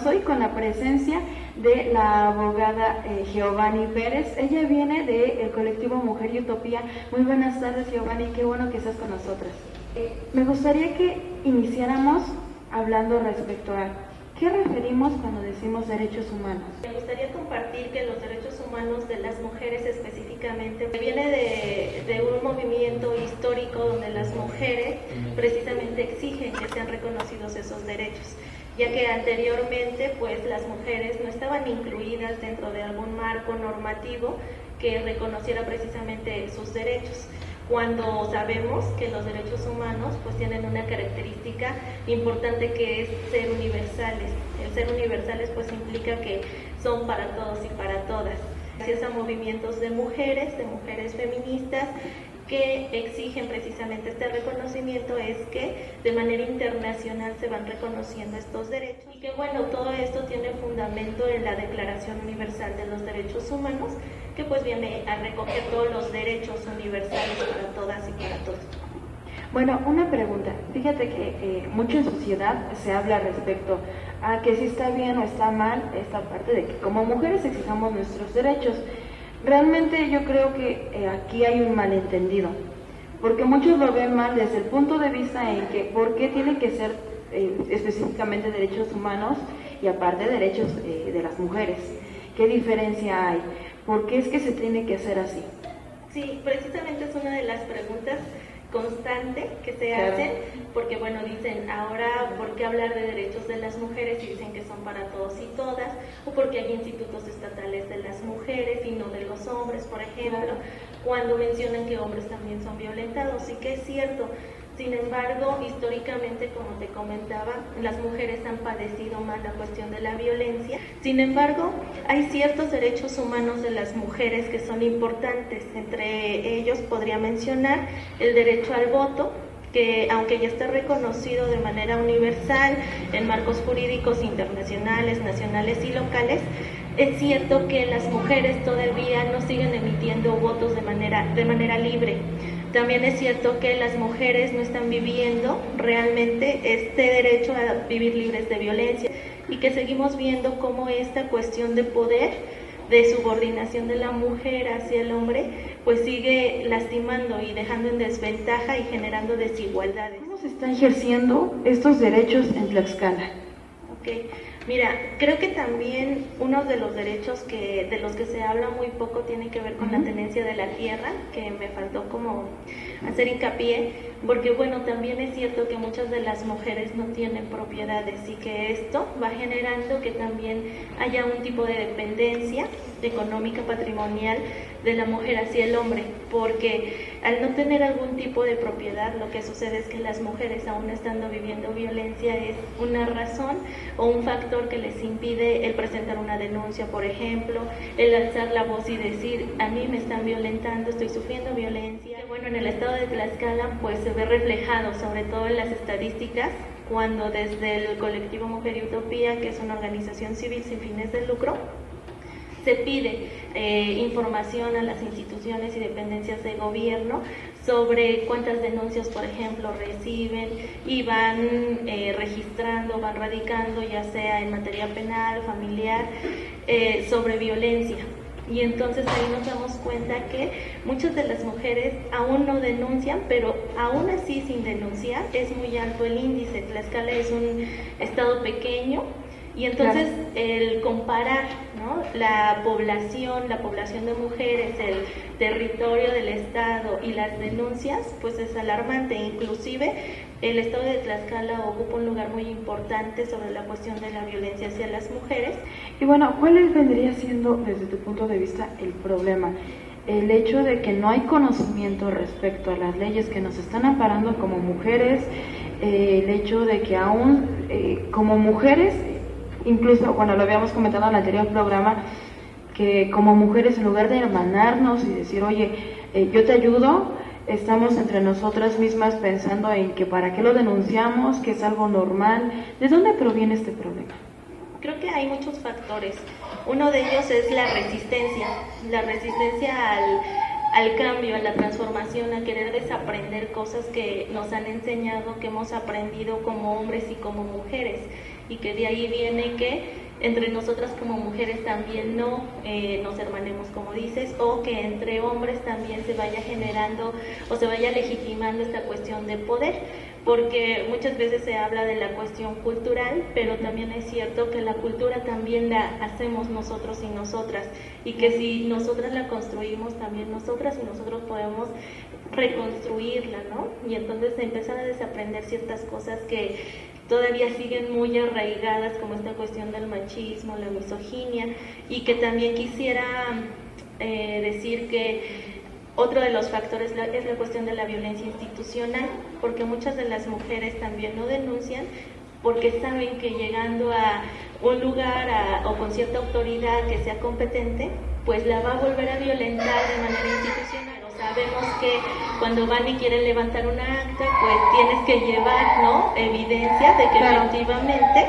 Estamos hoy con la presencia de la abogada Giovanni Pérez. Ella viene del colectivo Mujer y Utopía. Muy buenas tardes, Giovanni, qué bueno que estás con nosotras. Me gustaría que iniciáramos hablando respecto a ¿qué referimos cuando decimos derechos humanos? Me gustaría compartir que los derechos humanos de las mujeres específicamente viene de un movimiento histórico donde las mujeres precisamente exigen que sean reconocidos esos derechos, ya que anteriormente pues las mujeres no estaban incluidas dentro de algún marco normativo que reconociera precisamente sus derechos. Cuando sabemos que los derechos humanos pues tienen una característica importante que es ser universales. El ser universales pues implica que son para todos y para todas. Gracias a movimientos de mujeres feministas que exigen precisamente este reconocimiento es que de manera internacional se van reconociendo estos derechos y que bueno, todo esto tiene fundamento en la Declaración Universal de los Derechos Humanos, que pues viene a recoger todos los derechos universales para todas y para todos. Bueno, una pregunta. Fíjate que mucho en sociedad se habla respecto a que si está bien o está mal esta parte de que como mujeres exijamos nuestros derechos. Realmente yo creo que aquí hay un malentendido, porque muchos lo ven mal desde el punto de vista en que por qué tienen que ser específicamente derechos humanos y aparte derechos de las mujeres. ¿Qué diferencia hay? ¿Por qué es que se tiene que hacer así? Sí, precisamente es una de las preguntas constantes que se hacen, porque bueno, dicen ahora, ¿por qué hablar de derechos de las mujeres y dicen que son para todos y todas? O porque hay institutos estatales de las mujeres y no de los hombres, por ejemplo, cuando mencionan que hombres también son violentados, sí que es cierto. Sin embargo, históricamente, como te comentaba, las mujeres han padecido más la cuestión de la violencia. Sin embargo, hay ciertos derechos humanos de las mujeres que son importantes. Entre ellos podría mencionar el derecho al voto, que aunque ya está reconocido de manera universal en marcos jurídicos internacionales, nacionales y locales, es cierto que las mujeres todavía no siguen emitiendo votos de manera libre. También es cierto que las mujeres no están viviendo realmente este derecho a vivir libres de violencia y que seguimos viendo cómo esta cuestión de poder, de subordinación de la mujer hacia el hombre, pues sigue lastimando y dejando en desventaja y generando desigualdades. ¿Cómo se están ejerciendo estos derechos en Tlaxcala? Okay. Mira, creo que también uno de los derechos de los que se habla muy poco tiene que ver con la tenencia de la tierra, que me faltó como hacer hincapié, porque bueno, también es cierto que muchas de las mujeres no tienen propiedades y que esto va generando que también haya un tipo de dependencia económica, patrimonial de la mujer hacia el hombre, porque al no tener algún tipo de propiedad, lo que sucede es que las mujeres, aún estando viviendo violencia, es una razón o un factor que les impide el presentar una denuncia, por ejemplo, el alzar la voz y decir, a mí me están violentando, estoy sufriendo violencia. Bueno, en el estado de Tlaxcala pues se ve reflejado, sobre todo en las estadísticas, cuando desde el colectivo Mujer y Utopía, que es una organización civil sin fines de lucro, se pide información a las instituciones y dependencias de gobierno sobre cuántas denuncias, por ejemplo, reciben y van registrando, van radicando, ya sea en materia penal, familiar, sobre violencia. Y entonces ahí nos damos cuenta que muchas de las mujeres aún no denuncian, pero aún así sin denunciar es muy alto el índice. Tlaxcala es un estado pequeño. Y entonces el comparar, ¿no?, la población de mujeres, el territorio del estado y las denuncias, pues es alarmante. Inclusive el estado de Tlaxcala ocupa un lugar muy importante sobre la cuestión de la violencia hacia las mujeres. Y bueno, ¿cuál vendría siendo desde tu punto de vista el problema? El hecho de que no hay conocimiento respecto a las leyes que nos están amparando como mujeres, el hecho de que aún como mujeres, incluso cuando lo habíamos comentado en el anterior programa, que como mujeres en lugar de hermanarnos y decir, oye, yo te ayudo, estamos entre nosotras mismas pensando en que para qué lo denunciamos, que es algo normal. ¿De dónde proviene este problema? Creo que hay muchos factores. Uno de ellos es la resistencia al cambio, a la transformación, a querer desaprender cosas que nos han enseñado, que hemos aprendido como hombres y como mujeres. y que de ahí viene que entre nosotras como mujeres también no nos hermanemos, como dices, o que entre hombres también se vaya generando o se vaya legitimando esta cuestión de poder, porque muchas veces se habla de la cuestión cultural, pero también es cierto que la cultura también la hacemos nosotros y nosotras, y que si nosotras la construimos, también nosotras y nosotros podemos reconstruirla, ¿no? Y entonces empezar a desaprender ciertas cosas que todavía siguen muy arraigadas, como esta cuestión del machismo, la misoginia, y que también quisiera decir que otro de los factores es la cuestión de la violencia institucional, porque muchas de las mujeres también no denuncian porque saben que llegando a un lugar o con cierta autoridad que sea competente, pues la va a volver a violentar de manera institucional. Sabemos que cuando van y quieren levantar una acta, pues tienes que llevar, ¿no?, evidencia de que efectivamente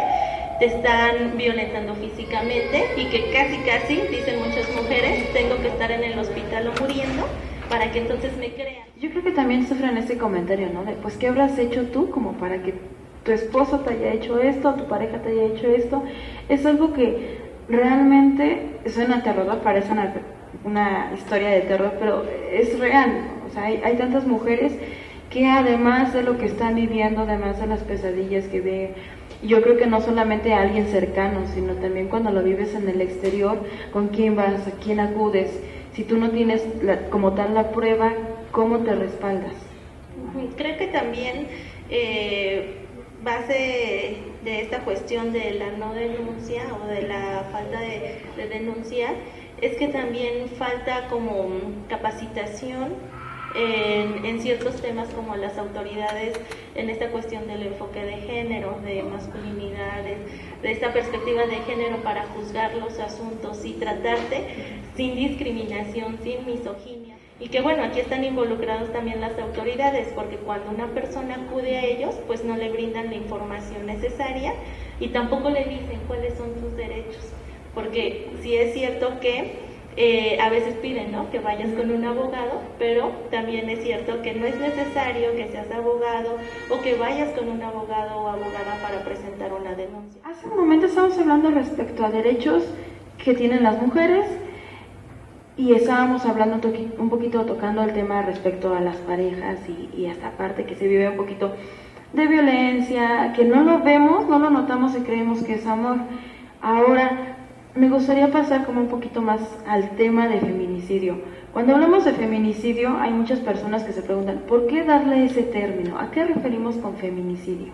te están violentando físicamente y que casi, dicen muchas mujeres, tengo que estar en el hospital o muriendo para que entonces me crean. Yo creo que también sufren ese comentario, ¿no? De, pues, ¿qué habrás hecho tú como para que tu esposo te haya hecho esto, tu pareja te haya hecho esto? Es algo que realmente suena aterrador, parece una historia de terror, pero es real. O sea, hay tantas mujeres que además de lo que están viviendo, además de las pesadillas que ve, yo creo que no solamente a alguien cercano, sino también cuando lo vives en el exterior, con quién vas, a quién acudes. Si tú no tienes como tal la prueba, ¿cómo te respaldas? Creo que también base de esta cuestión de la no denuncia o de la falta de denuncia es que también falta como capacitación en ciertos temas como las autoridades en esta cuestión del enfoque de género, de masculinidades, de esta perspectiva de género para juzgar los asuntos y tratarte sin discriminación, sin misoginia. Y que bueno, aquí están involucrados también las autoridades, porque cuando una persona acude a ellos, pues no le brindan la información necesaria y tampoco le dicen cuáles son sus derechos, porque sí es cierto que a veces piden, ¿no?, que vayas con un abogado, pero también es cierto que no es necesario que seas abogado o que vayas con un abogado o abogada para presentar una denuncia. Hace un momento estábamos hablando respecto a derechos que tienen las mujeres y estábamos hablando un poquito tocando el tema respecto a las parejas y a esta parte que se vive un poquito de violencia, que no lo vemos, no lo notamos y creemos que es amor. Ahora, me gustaría pasar como un poquito más al tema de feminicidio. Cuando hablamos de feminicidio, hay muchas personas que se preguntan, ¿por qué darle ese término? ¿A qué referimos con feminicidio?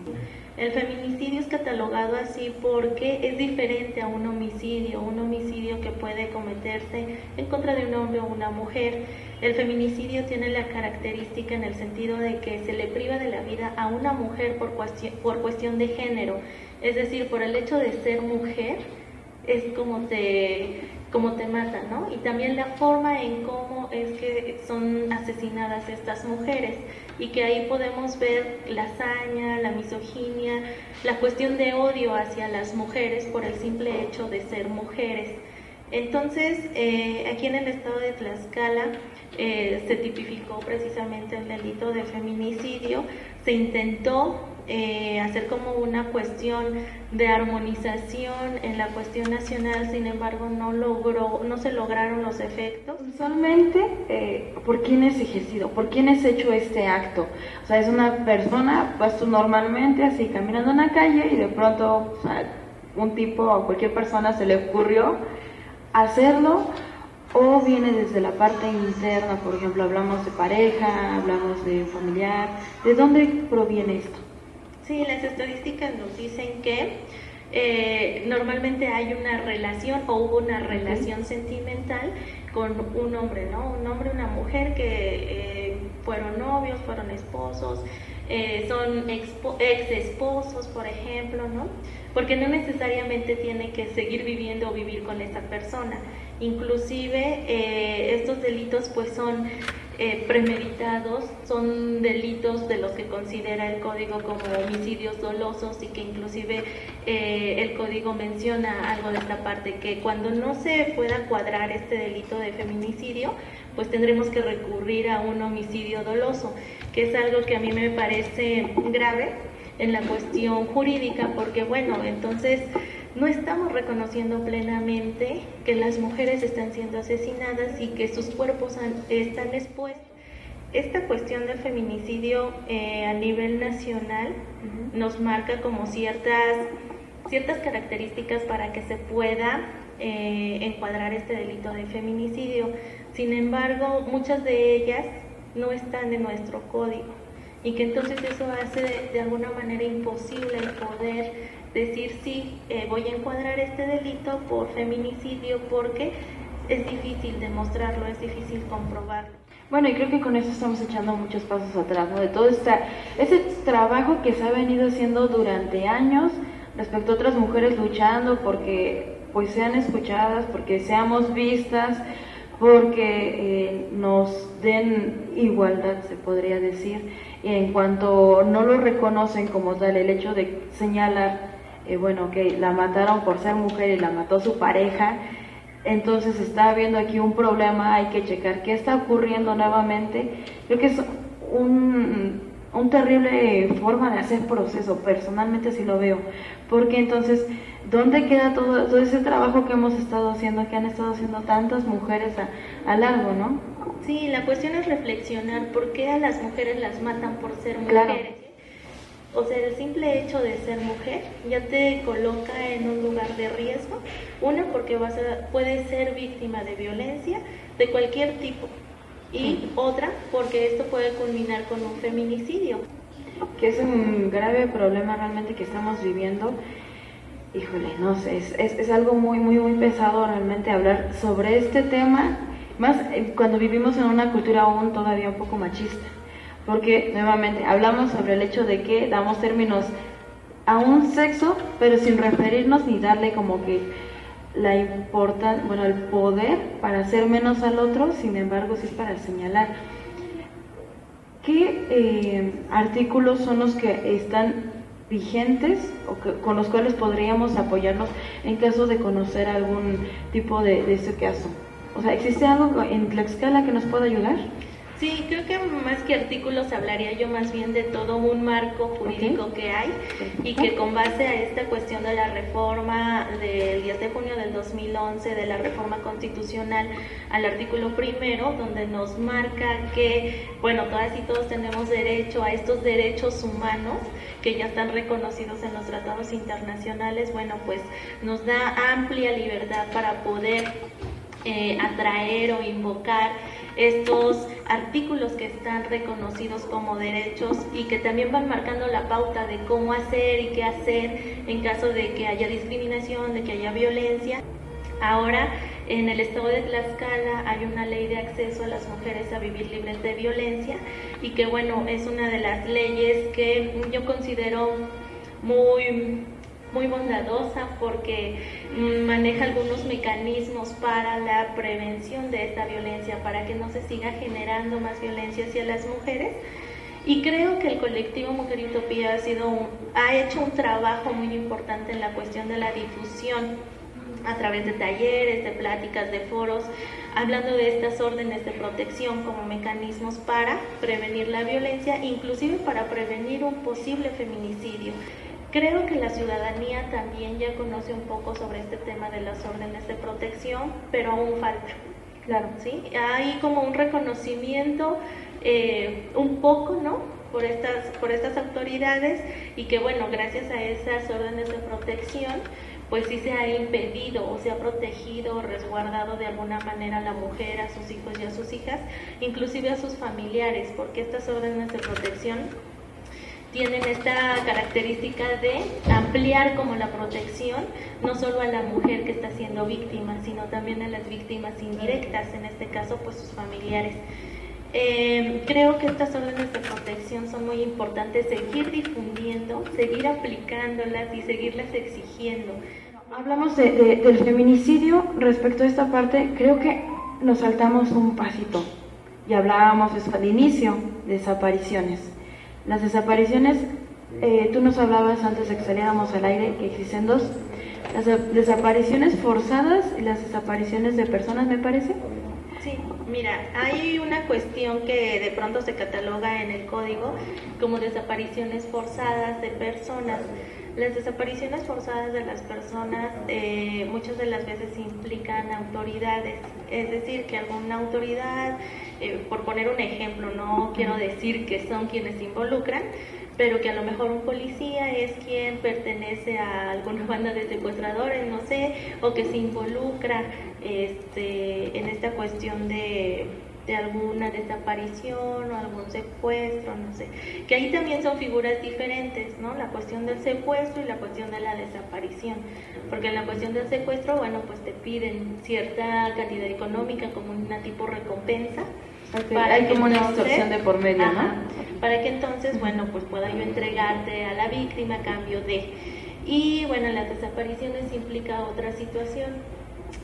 El feminicidio es catalogado así porque es diferente a un homicidio que puede cometerse en contra de un hombre o una mujer. El feminicidio tiene la característica en el sentido de que se le priva de la vida a una mujer por cuestión de género, es decir, por el hecho de ser mujer, es como te matan, ¿no? Y también la forma en cómo es que son asesinadas estas mujeres, y que ahí podemos ver la hazaña, la misoginia, la cuestión de odio hacia las mujeres por el simple hecho de ser mujeres. Entonces, aquí en el estado de Tlaxcala se tipificó precisamente el delito de feminicidio. Se intentó hacer como una cuestión de armonización en la cuestión nacional, sin embargo no se lograron los efectos. Usualmente, ¿por quién es ejercido? ¿Por quién es hecho este acto? O sea, es una persona, vas tú normalmente así caminando en la calle y de pronto, o sea, un tipo o cualquier persona se le ocurrió hacerlo, o viene desde la parte interna. Por ejemplo, hablamos de pareja, hablamos de familiar. ¿De dónde proviene esto? Sí, las estadísticas nos dicen que normalmente hay una relación o hubo una relación sentimental con un hombre, ¿no? Un hombre, una mujer que fueron novios, fueron esposos, son ex esposos, por ejemplo, ¿no? Porque no necesariamente tiene que seguir viviendo o vivir con esa persona. Inclusive estos delitos pues son premeditados, son delitos de los que considera el código como homicidios dolosos, y que inclusive el código menciona algo de esta parte, que cuando no se pueda cuadrar este delito de feminicidio, pues tendremos que recurrir a un homicidio doloso, que es algo que a mí me parece grave, en la cuestión jurídica, porque bueno, entonces no estamos reconociendo plenamente que las mujeres están siendo asesinadas y que sus cuerpos están expuestos. Esta cuestión del feminicidio a nivel nacional nos marca como ciertas características para que se pueda encuadrar este delito de feminicidio. Sin embargo, muchas de ellas no están en nuestro código y que entonces eso hace de alguna manera imposible el poder decir sí, voy a encuadrar este delito por feminicidio, porque es difícil demostrarlo, es difícil comprobarlo. Bueno, y creo que con eso estamos echando muchos pasos atrás, ¿no? De todo ese trabajo que se ha venido haciendo durante años respecto a otras mujeres luchando porque pues sean escuchadas, porque seamos vistas, porque nos den igualdad, se podría decir. Y en cuanto no lo reconocen como tal, el hecho de señalar, bueno, que la mataron por ser mujer y la mató su pareja, entonces está habiendo aquí un problema, hay que checar qué está ocurriendo nuevamente. Creo que es un terrible forma de hacer proceso, personalmente sí lo veo, porque entonces, ¿dónde queda todo ese trabajo que hemos estado haciendo, que han estado haciendo tantas mujeres a largo, ¿no? Sí, la cuestión es reflexionar por qué a las mujeres las matan por ser mujeres. Claro. O sea, el simple hecho de ser mujer ya te coloca en un lugar de riesgo. Una, porque puedes ser víctima de violencia de cualquier tipo. Y otra, porque esto puede culminar con un feminicidio. Que es un grave problema realmente que estamos viviendo. Híjole, no sé, es algo muy, muy, muy pesado realmente hablar sobre este tema, más cuando vivimos en una cultura aún todavía un poco machista. Porque nuevamente hablamos sobre el hecho de que damos términos a un sexo, pero sin referirnos ni darle como que la importancia, bueno, el poder para hacer menos al otro, sin embargo sí es para señalar. ¿Qué artículos son los que están vigentes o con los cuales podríamos apoyarnos en caso de conocer algún tipo de ese caso? O sea, ¿existe algo en Tlaxcala que nos pueda ayudar? Sí, creo que más que artículos hablaría yo más bien de todo un marco jurídico que hay y que con base a esta cuestión de la reforma del 10 de junio del 2011, de la reforma constitucional al artículo primero, donde nos marca que, bueno, todas y todos tenemos derecho a estos derechos humanos que ya están reconocidos en los tratados internacionales, bueno, pues nos da amplia libertad para poder atraer o invocar estos artículos que están reconocidos como derechos y que también van marcando la pauta de cómo hacer y qué hacer en caso de que haya discriminación, de que haya violencia. Ahora, en el estado de Tlaxcala hay una ley de acceso a las mujeres a vivir libres de violencia y que, bueno, es una de las leyes que yo considero muy bondadosa porque maneja algunos mecanismos para la prevención de esta violencia, para que no se siga generando más violencia hacia las mujeres. Y creo que el colectivo Mujer Utopía ha hecho un trabajo muy importante en la cuestión de la difusión a través de talleres, de pláticas, de foros, hablando de estas órdenes de protección como mecanismos para prevenir la violencia, inclusive para prevenir un posible feminicidio. Creo que la ciudadanía también ya conoce un poco sobre este tema de las órdenes de protección, pero aún falta. Claro. ¿Sí? Hay como un reconocimiento un poco, ¿no?, por estas autoridades y que, bueno, gracias a esas órdenes de protección, pues sí se ha impedido o se ha protegido o resguardado de alguna manera a la mujer, a sus hijos y a sus hijas, inclusive a sus familiares, porque estas órdenes de protección tienen esta característica de ampliar como la protección no solo a la mujer que está siendo víctima, sino también a las víctimas indirectas, en este caso pues sus familiares. Creo que estas órdenes de protección son muy importantes seguir difundiendo, seguir aplicándolas y seguirlas exigiendo. Hablamos del feminicidio. Respecto a esta parte, creo que nos saltamos un pasito y hablábamos eso al inicio, desapariciones. Las desapariciones, tú nos hablabas antes de que saliéramos al aire que existen dos, las desapariciones forzadas y las desapariciones de personas, me parece. Sí. Mira, hay una cuestión que de pronto se cataloga en el código como desapariciones forzadas de personas. Las desapariciones forzadas de las personas muchas de las veces implican autoridades, es decir, que alguna autoridad, por poner un ejemplo, no quiero decir que son quienes se involucran, pero que a lo mejor un policía es quien pertenece a alguna banda de secuestradores, no sé, o que se involucra en esta cuestión de alguna desaparición o algún secuestro, no sé, que ahí también son figuras diferentes, ¿no? La cuestión del secuestro y la cuestión de la desaparición, porque en la cuestión del secuestro, bueno, pues te piden cierta cantidad económica como una tipo recompensa. Okay. Hay como una extorsión de por medio, ajá, ¿no? Para que entonces, bueno, pues pueda yo entregarte a la víctima a cambio de. Y bueno, en las desapariciones implica otra situación,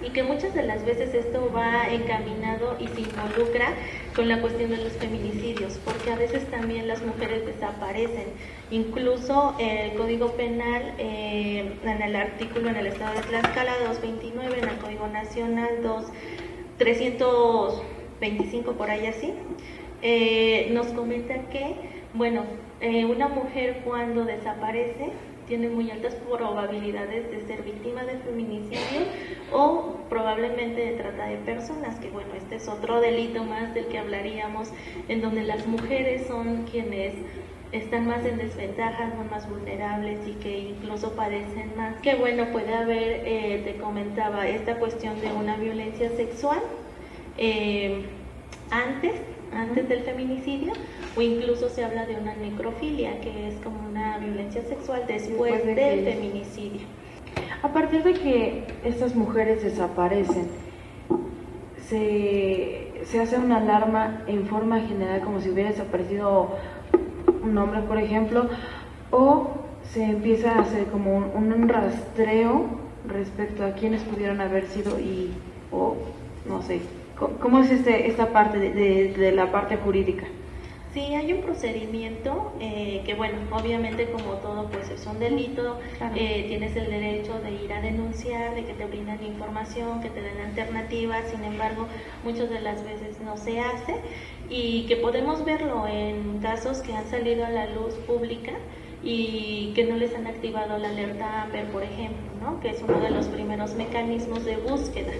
y que muchas de las veces esto va encaminado y se involucra con la cuestión de los feminicidios, porque a veces también las mujeres desaparecen. Incluso el Código Penal, en el artículo en el estado de Tlaxcala 229, en el Código Nacional 325 por ahí así, nos comenta que, bueno, una mujer cuando desaparece tiene muy altas probabilidades de ser víctima de feminicidio o probablemente de trata de personas, que bueno, este es otro delito más del que hablaríamos, en donde las mujeres son quienes están más en desventaja, son más vulnerables y que incluso padecen más. Que bueno, puede haber, te comentaba, esta cuestión de una violencia sexual antes del feminicidio, o incluso se habla de una necrofilia, que es como una violencia sexual después del feminicidio. A partir de que estas mujeres desaparecen, se hace una alarma en forma general, como si hubiera desaparecido un hombre, por ejemplo, o se empieza a hacer como un rastreo respecto a quienes pudieron haber sido o no sé. ¿Cómo es esta parte de la parte jurídica? Sí, hay un procedimiento que, bueno, obviamente como todo, pues es un delito, claro. Tienes el derecho de ir a denunciar, de que te brindan información, que te den alternativas, sin embargo, muchas de las veces no se hace, y que podemos verlo en casos que han salido a la luz pública y que no les han activado la alerta AMBER, por ejemplo, ¿no? Que es uno de los primeros mecanismos de búsqueda,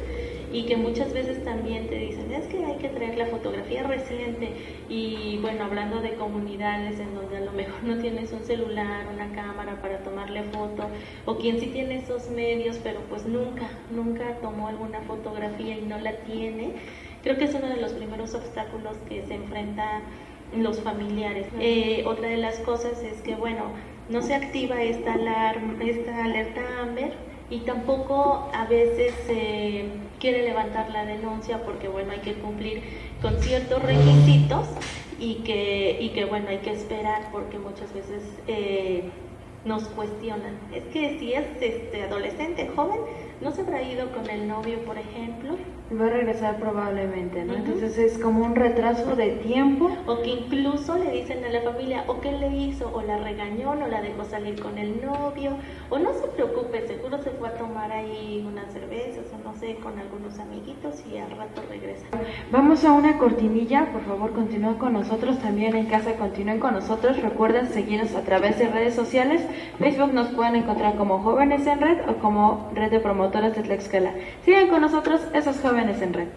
y que muchas veces también te dicen, es que hay que traer la fotografía reciente, y bueno, hablando de comunidades en donde a lo mejor no tienes un celular, una cámara para tomarle foto, o quien sí tiene esos medios, pero pues nunca tomó alguna fotografía y no la tiene, creo que es uno de los primeros obstáculos que se enfrentan los familiares. Otra de las cosas es que, bueno, no se activa esta alerta AMBER, y tampoco a veces se quiere levantar la denuncia porque, bueno, hay que cumplir con ciertos requisitos y que bueno, hay que esperar porque muchas veces nos cuestionan. Es que si es adolescente, joven, no se habrá ido con el novio, por ejemplo. Va a regresar probablemente, ¿no? Entonces es como un retraso de tiempo. O que incluso le dicen a la familia, o qué le hizo, o la regañó, o la dejó salir con el novio, o no se preocupe, seguro se fue a tomar ahí unas cervezas, o no sé, con algunos amiguitos y al rato regresa. Vamos a una cortinilla, por favor continúen con nosotros, también en casa continúen con nosotros, recuerden seguirnos a través de redes sociales, Facebook nos pueden encontrar como Jóvenes en Red o como Red de Promotoras de Tlaxcala. Sigan con nosotros, esos Jóvenes en Red.